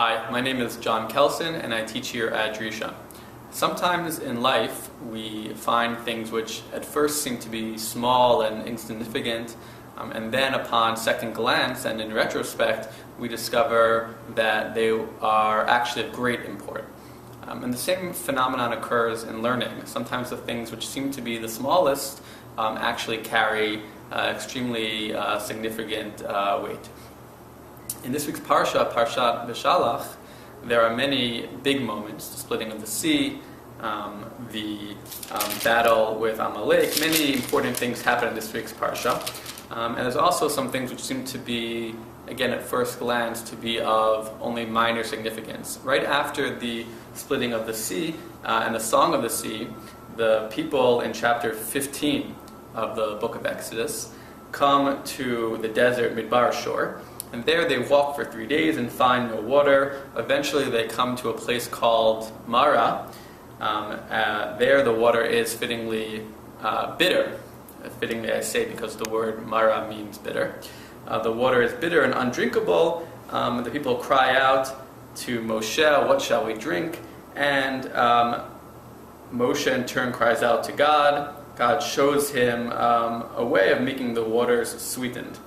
Hi, my name is Jon Kelsen and I teach here at Drisha. Sometimes in life we find things which at first seem to be small and insignificant, and then upon second glance and in retrospect we discover that they are actually of great import. And the same phenomenon occurs in learning. Sometimes the things which seem to be the smallest actually carry extremely significant weight. In this week's Parashat Beshalach, there are many big moments: the splitting of the sea, the battle with Amalek. Many important things happen in this week's Parsha. And there's also some things which seem to be, again at first glance, to be of only minor significance. Right after the splitting of the sea and the Song of the Sea, the people in chapter 15 of the book of Exodus come to the desert Midbar shore. And there they walk for 3 days and find no water. Eventually they come to a place called Mara. There the water is fittingly bitter. Fittingly I say because the word Mara means bitter. The water is bitter and undrinkable. The people cry out to Moshe, "What shall we drink?" And Moshe in turn cries out to God. God shows him a way of making the waters sweetened.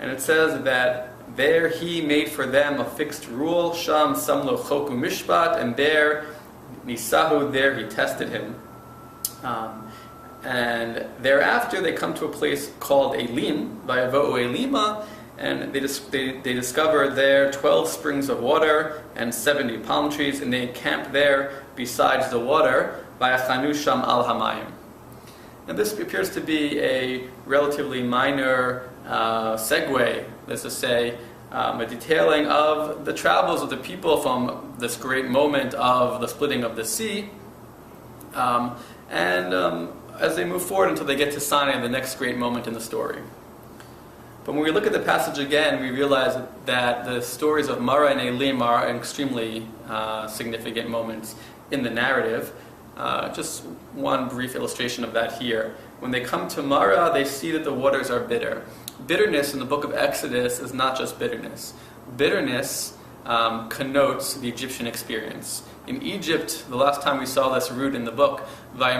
And it says that there he made for them a fixed rule, Sham Samlo Choku Mishpat, and there, Nisahu, there he tested him. And thereafter they come to a place called Elim, Vayavo'u Elima, and they discover there 12 springs of water and 70 palm trees, and they encamp there besides the water, Vayachanu Sham Al Hamayim. And this appears to be a relatively minor segue, let's just say, a detailing of the travels of the people from this great moment of the splitting of the sea, and as they move forward until they get to Sinai, the next great moment in the story. But when we look at the passage again, we realize that the stories of Mara and Elim are extremely significant moments in the narrative. Just one brief illustration of that here. When they come to Mara, they see that the waters are bitter. Bitterness in the book of Exodus is not just bitterness. Bitterness connotes the Egyptian experience. In Egypt, the last time we saw this root in the book, the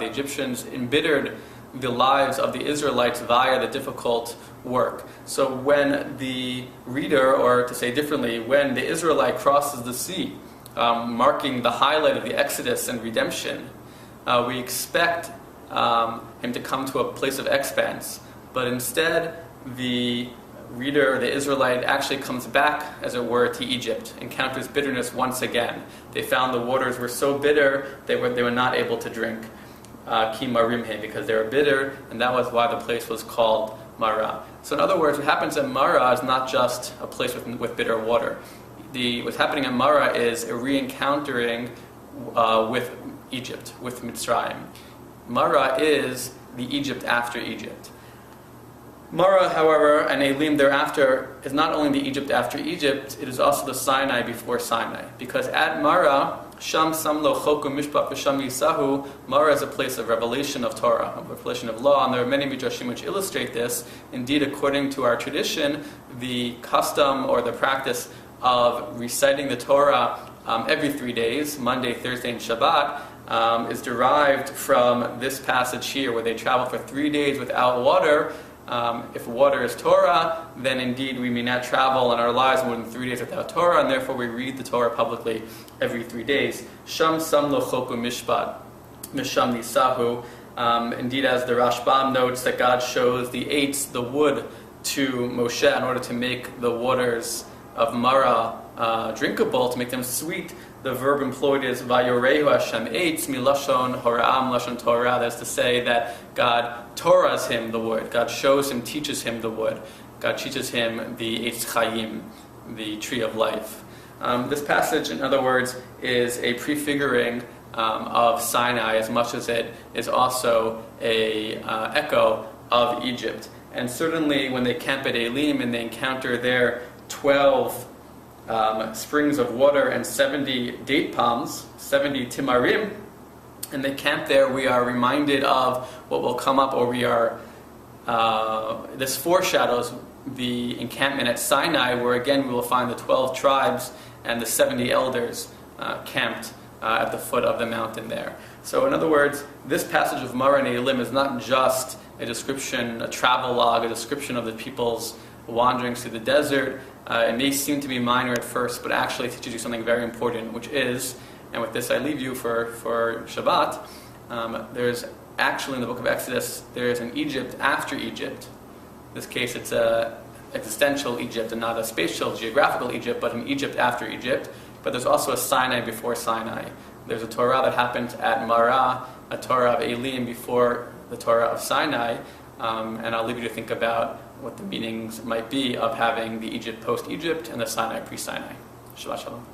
Egyptians embittered the lives of the Israelites via the difficult work. So when the reader, or to say differently, when the Israelite crosses the sea, marking the highlight of the Exodus and redemption, we expect him to come to a place of expanse. But instead, the reader, the Israelite, actually comes back, as it were, to Egypt, encounters bitterness once again. They found the waters were so bitter they were not able to drink. Ki marimhe, because they were bitter, and that was why the place was called Mara. So in other words, what happens at Mara is not just a place with bitter water. What's happening at Mara is a re-encountering with Egypt, with Mitzrayim. Mara is the Egypt after Egypt. Mara, however, and Elim thereafter, is not only the Egypt after Egypt, it is also the Sinai before Sinai. Because at Mara, Sham Samlo Choku Mishpat V'Sham Yisahu, Mara is a place of revelation of Torah, of revelation of law, and there are many midrashim which illustrate this. Indeed, according to our tradition, the custom or the practice of reciting the Torah every 3 days, Monday, Thursday, and Shabbat, is derived from this passage here, where they travel for 3 days without water. If water is Torah, then indeed we may not travel in our lives more than 3 days without Torah, and therefore we read the Torah publicly every 3 days. Sham Samlo Choku Mishpat, Misham Nisahu. Indeed, as the Rashbam notes, that God shows the eitz, the wood, to Moshe in order to make the waters of Mara drinkable, to make them sweet. The verb employed is Vayorehu Hashem eitz milashon hora'am lashon Torah. That's to say that God Torahs him the wood. God shows him, teaches him the wood. God teaches him the eitz chayim, the tree of life. This passage, in other words, is a prefiguring of Sinai, as much as it is also a echo of Egypt. And certainly when they camp at Elim and they encounter there 12 springs of water and 70 date palms, 70 timarim, and they camp there, we are reminded of what will come up, or we are, this foreshadows the encampment at Sinai, where again we will find the 12 tribes and the 70 elders camped at the foot of the mountain there. So in other words, this passage of Mara and Elim is not just a description, a travel log, a description of the people's wanderings through the desert. It may seem to be minor at first, but actually it teaches you something very important, which is, and with this I leave you for Shabbat, there's actually in the book of Exodus, there's an Egypt after Egypt. In this case it's a existential Egypt and not a spatial, geographical Egypt, but an Egypt after Egypt. But there's also a Sinai before Sinai. There's a Torah that happened at Mara, a Torah of Elim before the Torah of Sinai, and I'll leave you to think about what the meanings might be of having the Egypt post-Egypt and the Sinai pre-Sinai. Shabbat Shalom.